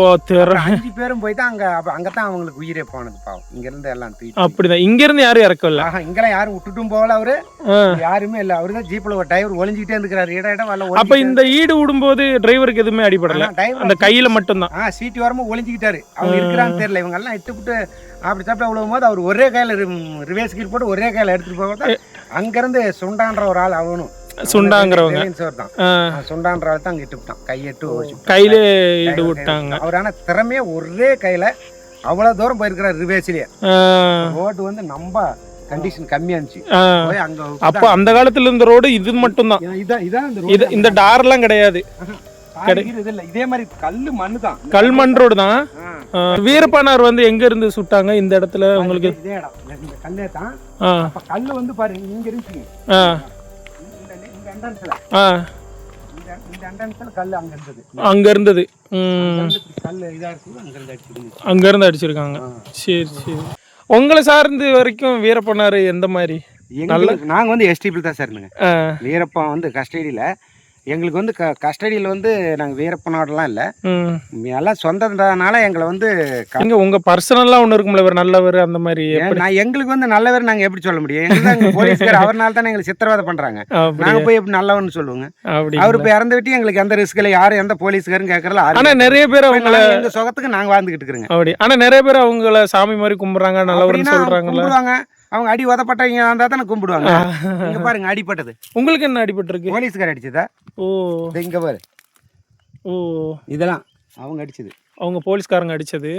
5 பேரும் போய் தான் அங்கதான் அவங்களுக்கு உயிரே போனது பாவம். இங்க இருந்து எல்லாம் தூக்கிட்டு. அப்படிதான். இங்க இருந்து யாரும் இறக்கல. இங்கெல்லாம் யாரும் விட்டுட்டும் போகல. அவரு யாருமே இல்ல. அவருதான் ஜீப்ல ஒரு டிரைவர் ஒளிஞ்சிட்டே இருக்காரு. இடம் வரல. அப்ப இந்த ஈடு விடும்போது டிரைவருக்கு எதுவுமே அடிபடல, அந்த கையில மட்டும் தான். சீட்டு வரமா ஒளிஞ்சிக்கிட்டாரு. அவங்க இருக்கிறான்னு தெரியல. இவங்க எல்லாம் இட்டுவிட்டு அப்படி சாப்பிட்டு விழுவும் போது அவர் ஒரே கையில ரிவேஸ் கீழ் போட்டு ஒரே கையில எடுத்துட்டு போக அங்கிருந்து சுண்டான்ற ஒரு ஆள் அவனும் சுண்டாங்கிறவங்க சுண்டான்ற ஆள் தான் அங்க இட்டுவிட்டான். கையெட்டு கையில இடு விட்டாங்க. அவரான திறமையா ஒரே கையில அவ்வளவு தூரம் போயிருக்கிறார் ரிவேஸ்லயே. ரோடு வந்து நம்ம கண்டிஷன் கம்மியா இருந்துச்சு. அப்ப அந்த காலத்துல இந்த ரோடு இது மட்டும் தான். இதான் இந்த டார் எல்லாம் கிடையாது. இதே மாதிரி கல்லு மண்ணு தான், கல் மண் ரோடு தான். வீரப்பனார் வந்து எங்க இருந்து சுட்டாங்க இந்த இடத்துல உங்களுக்கு? இதே இடம் இந்த கல்லே தான். அப்ப கல்லு வந்து பாருங்க இங்க இருந்துச்சு. இந்த என்ட்ரன்ஸ்ல இந்த என்ட்ரன்ஸ்ல கல்லு அங்க இருந்தது. அங்க இருந்தது. கல்லு இதா இருக்கு. அங்க இருந்து அடிச்சிருக்காங்க. அங்க இருந்து அடிச்சிருக்காங்க. சரி சரி. உங்களை சார்ந்து வரைக்கும் வீரப்பனார் எந்த மாதிரி? நாங்க வந்து எஸ்டிபிள் தான் சார். வீரப்பன் வந்து கஸ்டடியில எங்களுக்கு வந்து கஸ்டடியில் வந்து நாங்கள் வீரப்பனோடலாம் இல்லை, எல்லாம் சொந்தனால எங்களை வந்து உங்க பர்சனலாக ஒன்று இருக்கும்ல, ஒரு நல்லவர் அந்த மாதிரி. நான் எங்களுக்கு வந்து நல்லவர் நாங்கள் எப்படி சொல்ல முடியும்? எங்களுக்கு போலீஸ்கார் அவர்னால தானே எங்களுக்கு சித்திரவதை பண்ணுறாங்க. நாங்கள் போய் எப்படி நல்லவர்னு சொல்லுவோங்க? அவர் இப்போ இறந்து விட்டு எங்களுக்கு எந்த ரிஸ்கில் யாரும் எந்த போலீஸ்காரும் கேட்கறல. ஆனால் நிறைய பேர் அவங்கள எங்கள் சுகத்துக்கு நாங்கள் வாழ்ந்துக்கிட்டு இருக்கிறோங்க. அப்படி. ஆனால் நிறைய பேர் அவங்கள சாமி மாதிரி கும்பிட்றாங்க, நல்லவர்னு சொல்கிறாங்க. அவங்க அடி உதப்பட்டவங்க வந்தா தானே கும்பிடுவாங்க. இங்க பாருங்க அடிப்பட்டது. உங்களுக்கு என்ன அடிபட்டிருக்கு? போலீஸ்கார் அடிச்சதா? ஓ, இங்க பாரு. ஓ, இதெல்லாம் அவங்க அடிச்சது. அவங்க போலீஸ்காரங்க அடிச்சது.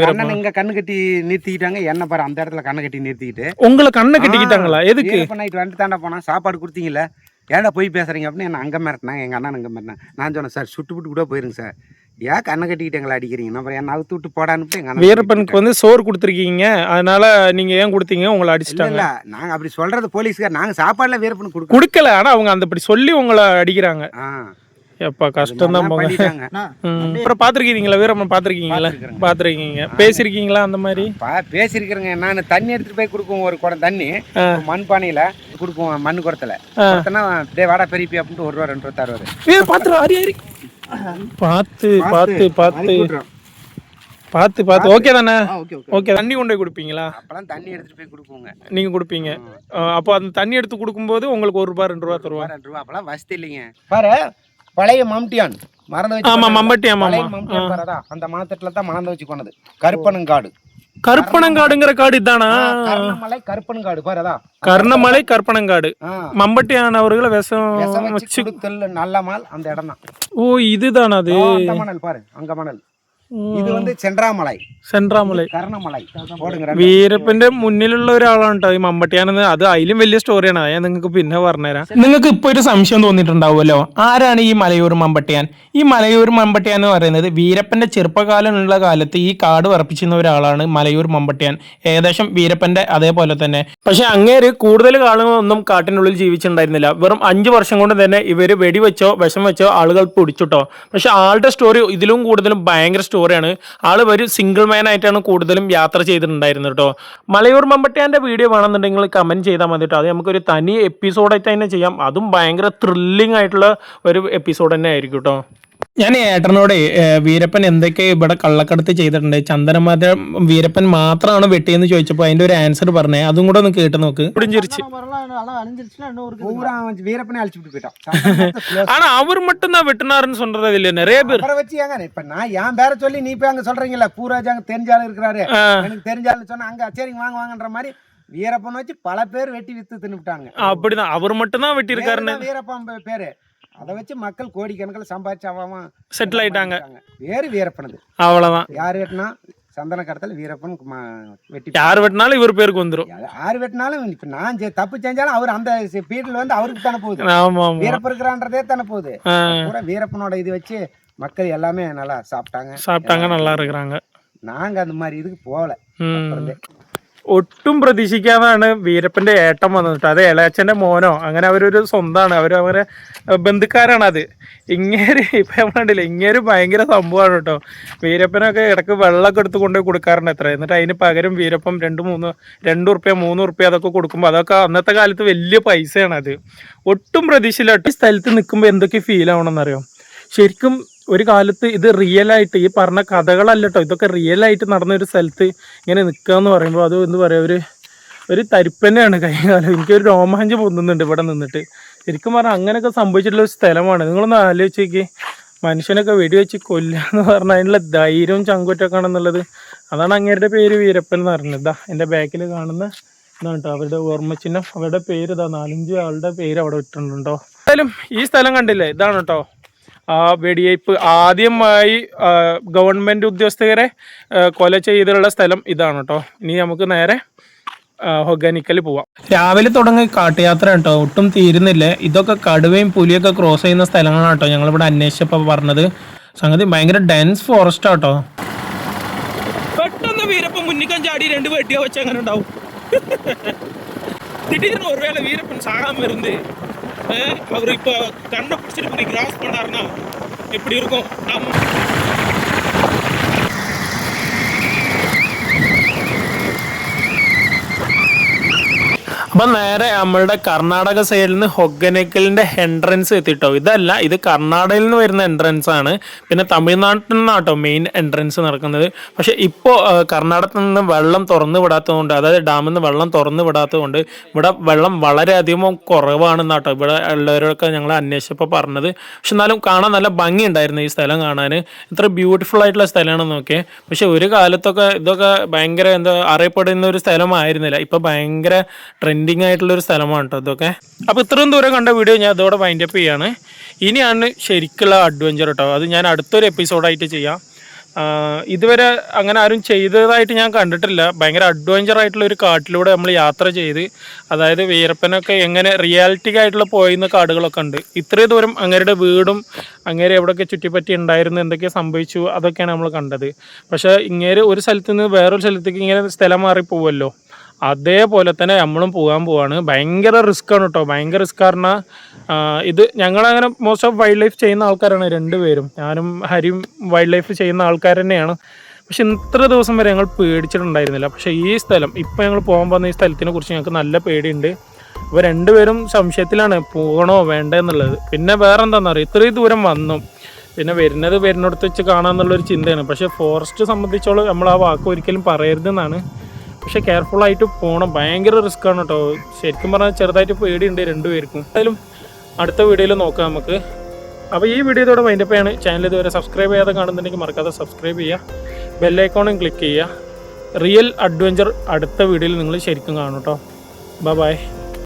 அண்ணன் இங்க கண்ணு கட்டி நிறுத்திக்கிட்டாங்க. என்ன பாரு அந்த இடத்துல கண்ணை கட்டி நிறுத்திக்கிட்டு. உங்களை கண்ணை கட்டிக்கிட்டாங்களா? எதுக்கு? நைட்டு வந்துட்டு தாண்டா போனா சாப்பாடு கொடுத்தீங்கல்ல, ஏன்டா போய் பேசுறீங்க அப்படின்னு என்ன அங்கே மிரட்டினாங்க. எங்கள் அண்ணன் அங்கே மிரட்டினாங்க. நான் சொன்னேன், சார் சுட்டுப்புட்டு கூட போயிருங்க சார், ஏன் கண்ணை கட்டிக்கிட்டு எங்களை அடிக்கிறீங்க? அப்புறம் என்ன அவுத்து விட்டு போடான்னு எங்க அண்ணன் வீரப்பனுக்கு வந்து சோறு கொடுத்துருக்கீங்க, அதனால நீங்க ஏன் கொடுத்தீங்க? உங்களை இல்ல அடிச்சிட்டாங்க. இல்ல நாங்க அப்படி சொல்றது போலீஸ்கார், நாங்க சாப்பாடுல வீரப்பனுக்கு கொடுக்க. குடுக்கல, ஆனா அவங்க அந்த அப்படி சொல்லி உங்களை அடிக்கிறாங்க. ஆ, எப்பா கஷ்டம் தான் போங்க. பண்ணிட்டாங்க. அப்புறம் பாத்திருக்கீங்களா வீரப்பன்? பாத்திருக்கீங்களா? பாத்திருக்கீங்க, பேசிருக்கீங்களா அந்த மாதிரி? பேசிருக்கிறேங்க. நான் தண்ணி எடுத்துட்டு போய் கொடுக்குவோம், ஒரு குடம் தண்ணி மண் பானையில கொடுக்குவோம், மண் குடத்துல கொடுத்தனா டே வாடா பெரியப்பி அப்படின்ட்டு 1 ரூபா 2 ரூபா தருவாரு. பாத்து அரி அரி பாத்து பாத்து பாத்து பாத்து பாத்து. ஓகே தானே? ஓகே. தண்ணி கொண்டு போய் கொடுப்பீங்களா? அப்பெல்லாம் தண்ணி எடுத்துட்டு போய் கொடுப்போங்க. நீங்க கொடுப்பீங்க. அப்போ அந்த தண்ணி எடுத்து கொடுக்கும்போது உங்களுக்கு 1 ரூபா 2 ரூபா தருவாங்க. 2 ரூபா அப்பெல்லாம் வசதி இல்லைங்க. பாரு பழைய மம்டியான் மறந்து வச்சு. ஆமா மம்பட்டி. ஆமா பழைய மம்டியான் பாருடா, அந்த மாத்தட்டுல தான் மறந்து வச்சு கொண்டது கருப்பனங்காடு. கருப்பனங்காடுங்கிற காடு இதானா? கர்ணமலை கருப்பனங்காடு பாருடா. கர்ணமலை கருப்பனங்காடு. மம்பட்டியான அவர்களை விஷம் வச்சு கொடுத்தல் நல்ல மால் அந்த இடம் தான். ஓ இதுதானா அது? அந்த மணல் பாரு, அங்க மணல். ഇത് வந்து சென்றாமலை, സെൻട്രാമലൈ, കർണമலை. വീരപ്പന്റെ മുന്നിലുള്ള ഒരാളാണ് കേട്ടോ ഈ മമ്പട്ടിയാണെന്ന്. അത് അതിലും വലിയ സ്റ്റോറിയാണ്, അത് ഞാൻ നിങ്ങൾക്ക് പിന്നെ പറഞ്ഞുതരാം. നിങ്ങൾക്ക് ഇപ്പൊ ഒരു സംശയം തോന്നിയിട്ടുണ്ടാവുമല്ലോ, ആരാണ് ഈ മലയൂർ മമ്പട്ടിയാൻ? ഈ മലയൂർ മമ്പട്ടിയാൻ എന്ന് പറയുന്നത് വീരപ്പന്റെ ചെറുപ്പകാലമുള്ള കാലത്ത് ഈ കാട് ഉറപ്പിച്ചിരുന്ന ഒരാളാണ് മലയൂർ മമ്പട്ടിയാൻ. ഏകദേശം വീരപ്പന്റെ അതേപോലെ തന്നെ. പക്ഷെ അങ്ങേര് കൂടുതൽ കാലങ്ങളൊന്നും കാട്ടിനുള്ളിൽ ജീവിച്ചിട്ടുണ്ടായിരുന്നില്ല. വെറും 5 വർഷം കൊണ്ട് തന്നെ ഇവര് വെടിവെച്ചോ വിഷം വെച്ചോ ആളുകൾ പിടിച്ചിട്ടോ. പക്ഷെ ആളുടെ സ്റ്റോറി ഇതിലും കൂടുതലും ഭയങ്കര സ്റ്റോറിയാണ്. ആള് ഒരു സിംഗിൾ മാൻ ആയിട്ടാണ് കൂടുതലും യാത്ര ചെയ്തിട്ടുണ്ടായിരുന്നത് കേട്ടോ. മലയൂർ മമ്പട്ടിയാന്റെ വീഡിയോ വേണമെന്നുണ്ടെങ്കിൽ കമന്റ് ചെയ്താൽ മതി കേട്ടോ. അത് നമുക്കൊരു തനി എപ്പിസോഡായിട്ട് തന്നെ ചെയ്യാം. അതും ഭയങ്കര ത്രില്ലിംഗ് ആയിട്ടുള്ള ഒരു എപ്പിസോഡ് തന്നെ ആയിരിക്കും കേട്ടോ. ഞാൻ ഏട്ടനോട് വീരപ്പൻ എന്തൊക്കെ ഇവിടെ കള്ളക്കടത്ത് ചെയ്തിട്ടുണ്ട്, ചന്ദനമാത വീരപ്പൻ മാത്രമാണ് വെട്ടിയെന്ന് ചോദിച്ചപ്പോൾ അതിന്റെ ഒരു ആൻസർ പറഞ്ഞേ, അതും കൂടെ ഒന്ന് കേട്ട് നോക്ക്. வீரப்பனை அழிச்சுட்டு போயிட்டான். ஆனா அவர் மட்டும் தான் வெட்டினாருன்னு சொல்றது இல்ல, நிறைய பேர் அவரை வச்சு ஏங்க இப்ப நான் என் பேரை சொல்லி நீ போய் அங்க சொல்றீங்கல்ல, பூராஜ் அங்க தெரிஞ்சாலும் இருக்கிறாரு, எனக்கு தெரிஞ்சாலும் சொன்னா அங்க சரிங்க வாங்க வாங்கன்ற மாதிரி வீரப்பன் வச்சு பல பேர் வெட்டி வித்து தின்னுட்டாங்க. அப்படிதான், அவர் மட்டும் தான் வெட்டி இருக்காருன்னு வீரப்பன் பேரு. அதை வச்சு மக்கள் கோடிக்கணக்கில் சம்பாதிச்சு அவன் செட்டில் ஆயிட்டாங்க. வேறு வீரப்பனது அவ்வளவுதான். யார் வெட்டினா சந்தன கடத்தல் வீரப்பன் வெட்டி, யார் வெட்டினாலும் இவர் பேருக்கு வந்துடும். யார் வெட்டினாலும் இப்ப நான் தப்பு செஞ்சாலும் அவர் அந்த பீரியட்ல வந்து அவருக்கு தானே போகுது. வீரப்பன் இருக்கிறான்றதே தானே போகுது. பூரா வீரப்பனோட இது வச்சு மக்கள் எல்லாமே நல்லா சாப்பிட்டாங்க, நல்லா இருக்கிறாங்க. நாங்க அந்த மாதிரி இதுக்கு போகல. ഒട്ടും പ്രതീക്ഷിക്കാതാണ് വീരപ്പന്റെ ഏട്ടൻ വന്നിട്ട്. അത് ഇളയച്ചന്റെ മോനോ അങ്ങനെ അവരൊരു സ്വന്തമാണ്, അവരെ ബന്ധുക്കാരാണ്. അത് ഇങ്ങേര് ഇപ്പം നമ്മളില്ല, ഇങ്ങേര് ഭയങ്കര സംഭവമാണ് കേട്ടോ. വീരപ്പനൊക്കെ ഇടയ്ക്ക് വെള്ളമൊക്കെ എടുത്ത് കൊണ്ടുപോയി കൊടുക്കാറുണ്ട് എത്ര, എന്നിട്ട് അതിന് പകരം വീരപ്പം 2 റുപ്യ 3 റുപ്യ അതൊക്കെ കൊടുക്കുമ്പോൾ അതൊക്കെ അന്നത്തെ കാലത്ത് വലിയ പൈസയാണ്. അത് ഒട്ടും പ്രതീക്ഷയില്ല. ഈ സ്ഥലത്ത് നിൽക്കുമ്പോൾ എന്തൊക്കെ ഫീൽ ആവണമെന്നറിയോ? ശരിക്കും ഒരു കാലത്ത് ഇത് റിയലായിട്ട്, ഈ പറഞ്ഞ കഥകളല്ല കേട്ടോ, ഇതൊക്കെ റിയലായിട്ട് നടന്നൊരു സ്ഥലത്ത് ഇങ്ങനെ നിൽക്കുക എന്ന് പറയുമ്പോൾ അത് എന്ത് പറയുക, ഒരു തരിപ്പന്നെയാണ് കൈകാലം. എനിക്കൊരു രോമാഞ്ചം പൊന്നുന്നുണ്ട് ഇവിടെ നിന്നിട്ട്. ശരിക്കും പറഞ്ഞാൽ അങ്ങനെയൊക്കെ സംഭവിച്ചിട്ടുള്ള ഒരു സ്ഥലമാണ്. നിങ്ങളൊന്ന് ആലോചിച്ച് നോക്കി, മനുഷ്യനൊക്കെ വെടിവെച്ച് കൊല്ലുക എന്ന് പറഞ്ഞാൽ അതിനുള്ള ധൈര്യവും ചങ്കുറ്റൊക്കെ ആണെന്നുള്ളത്. അതാണ് അങ്ങേരുടെ പേര് വീരപ്പൻ എന്ന് പറയുന്നത്. ഇതാ എൻ്റെ ബാക്കിൽ കാണുന്ന ഇതാണ് കേട്ടോ അവരുടെ ഓർമ്മചിഹ്നം. അവരുടെ പേര് ഇതാ 4-5 ആളുടെ പേര് അവിടെ ഇട്ടിട്ടുണ്ടോ. എന്തായാലും ഈ സ്ഥലം കണ്ടില്ലേ, ഇതാണ് കേട്ടോ ആ വെടിവയ്പ് ആദ്യമായി ഗവൺമെൻറ് ഉദ്യോഗസ്ഥരെ കൊല ചെയ്തിട്ടുള്ള സ്ഥലം ഇതാണ് കേട്ടോ. ഇനി നമുക്ക് നേരെ ഹൊഗാനിക്കൽ പോവാം. രാവിലെ തുടങ്ങി കാട്ടുയാത്ര കേട്ടോ, ഒട്ടും തീരുന്നില്ല. ഇതൊക്കെ കടുവയും പുലിയൊക്കെ ക്രോസ് ചെയ്യുന്ന സ്ഥലങ്ങളാണ് കേട്ടോ ഞങ്ങളിവിടെ അന്വേഷിച്ചപ്പോൾ പറഞ്ഞത്. സംഗതി ഭയങ്കര ഡെൻസ് ഫോറസ്റ്റ് ആട്ടോ. പെട്ടെന്ന് വീരപ്പൻ മുന്നിക്കാൻ ചാടി 2 വെട്ടിയോ വെച്ച് അങ്ങനെ ഉണ്ടാവും. திடீர்னு ஒருவேளை வீரப்பன் சாகாம இருந்து அவர் இப்போ கண்ணை பிடிச்சிட்டு போய் கிராஸ் பண்ணாருன்னா எப்படி இருக்கும்? അപ്പം നേരെ നമ്മളുടെ കർണാടക സൈഡിൽ നിന്ന് ഹൊഗനക്കലിൻ്റെ എൻട്രൻസ് എത്തിട്ടോ. ഇതല്ല, ഇത് കർണാടകയിൽ നിന്ന് വരുന്ന എൻട്രൻസ് ആണ്. പിന്നെ തമിഴ്നാട്ടിൽ നിന്നാട്ടോ മെയിൻ എൻട്രൻസ് നടക്കുന്നത്. പക്ഷേ ഇപ്പോൾ കർണാടകത്തിൽ നിന്ന് വെള്ളം തുറന്നു വിടാത്തതുകൊണ്ട്, അതായത് ഡാമിൽ നിന്ന് വെള്ളം തുറന്നു വിടാത്തതുകൊണ്ട് ഇവിടെ വെള്ളം വളരെയധികം കുറവാണെന്നാട്ടോ ഇവിടെ ഉള്ളവരൊക്കെ ഞങ്ങൾ അന്വേഷിച്ചപ്പോൾ പറഞ്ഞത്. പക്ഷെ എന്നാലും കാണാൻ നല്ല ഭംഗി ഉണ്ടായിരുന്നു ഈ സ്ഥലം കാണാൻ. ഇത്ര ബ്യൂട്ടിഫുൾ ആയിട്ടുള്ള സ്ഥലമാണെന്ന് നോക്കിയേ. പക്ഷെ ഒരു കാലത്തൊക്കെ ഇതൊക്കെ ഭയങ്കര അറിയപ്പെടുന്ന ഒരു സ്ഥലമായിരുന്നില്ല. ഇപ്പോൾ ഭയങ്കര ട്രെൻഡിങ് ആയിട്ടുള്ളൊരു സ്ഥലമാണ് കേട്ടോ ഇതൊക്കെ. അപ്പോൾ ഇത്രയും ദൂരം കണ്ട വീഡിയോ ഞാൻ ഇതോടെ വൈൻഡപ്പ് ചെയ്യാണ്. ഇനിയാണ് ശരിക്കുള്ള അഡ്വഞ്ചർ കേട്ടോ. അത് ഞാൻ അടുത്തൊരു എപ്പിസോഡായിട്ട് ചെയ്യാം. ഇതുവരെ അങ്ങനെ ആരും ചെയ്തതായിട്ട് ഞാൻ കണ്ടിട്ടില്ല. ഭയങ്കര അഡ്വഞ്ചർ ആയിട്ടുള്ള ഒരു കാട്ടിലൂടെ നമ്മൾ യാത്ര ചെയ്ത്, അതായത് വീരപ്പനൊക്കെ എങ്ങനെ റിയാലിറ്റിക് ആയിട്ടുള്ള പോയിരുന്ന കാടുകളൊക്കെ ഉണ്ട്. ഇത്രയും ദൂരം അങ്ങേരുടെ വീടും അങ്ങേരെ എവിടെയൊക്കെ ചുറ്റിപ്പറ്റി ഉണ്ടായിരുന്നു, എന്തൊക്കെ സംഭവിച്ചു, അതൊക്കെയാണ് നമ്മൾ കണ്ടത്. പക്ഷേ ഇങ്ങേര് ഒരു സ്ഥലത്ത് നിന്ന് വേറൊരു സ്ഥലത്തേക്ക് ഇങ്ങനെ സ്ഥലം മാറി പോവുമല്ലോ, അതേപോലെ തന്നെ നമ്മളും പോകാൻ പോവാണ്. ഭയങ്കര റിസ്ക്കാണ് കേട്ടോ, ഭയങ്കര റിസ്ക്. കാരണം ഇത് ഞങ്ങളങ്ങനെ മോസ്റ്റ് ഓഫ് വൈൽഡ് ലൈഫ് ചെയ്യുന്ന ആൾക്കാരാണ് രണ്ടുപേരും, ഞാനും ഹരിയും വൈൽഡ് ലൈഫ് ചെയ്യുന്ന ആൾക്കാർ തന്നെയാണ്. പക്ഷെ ഇത്ര ദിവസം വരെ ഞങ്ങൾ പേടിച്ചിട്ടുണ്ടായിരുന്നില്ല. പക്ഷേ ഈ സ്ഥലം ഇപ്പോൾ ഞങ്ങൾ പോകാൻ പോകുന്ന ഈ സ്ഥലത്തിനെ കുറിച്ച് ഞങ്ങൾക്ക് നല്ല പേടിയുണ്ട്. അപ്പോൾ രണ്ടുപേരും സംശയത്തിലാണ് പോകണോ വേണ്ടേ എന്നുള്ളത്. പിന്നെ വേറെ എന്താണെന്നറിയാം, ഇത്രയും ദൂരം വന്നു, പിന്നെ വരുന്നിടത്ത് വെച്ച് കാണാമെന്നുള്ളൊരു ചിന്തയാണ്. പക്ഷേ ഫോറസ്റ്റ് സംബന്ധിച്ചോളം നമ്മൾ ആ വാക്ക് ഒരിക്കലും പറയരുതെന്നാണ്. പക്ഷെ കെയർഫുള്ളായിട്ട് പോകണം, ഭയങ്കര റിസ്ക്കാണ് കേട്ടോ. ശരിക്കും പറഞ്ഞാൽ ചെറുതായിട്ട് പേടിയുണ്ട് രണ്ടുപേർക്കും. എന്തായാലും അടുത്ത വീഡിയോയിൽ നോക്കാം നമുക്ക്. അപ്പോൾ ഈ വീഡിയോ ഇതോടെ വൈൻഡപ്പ് ചെയ്യാണ്. ചാനൽ ഇതുവരെ സബ്സ്ക്രൈബ് ചെയ്യാതെ കാണുന്നുണ്ടെങ്കിൽ മറക്കാതെ സബ്സ്ക്രൈബ് ചെയ്യുക, ബെല്ലൈക്കോണും ക്ലിക്ക് ചെയ്യുക. റിയൽ അഡ്വഞ്ചർ അടുത്ത വീഡിയോയിൽ നിങ്ങൾ ശരിക്കും കാണും കേട്ടോ. ബൈ.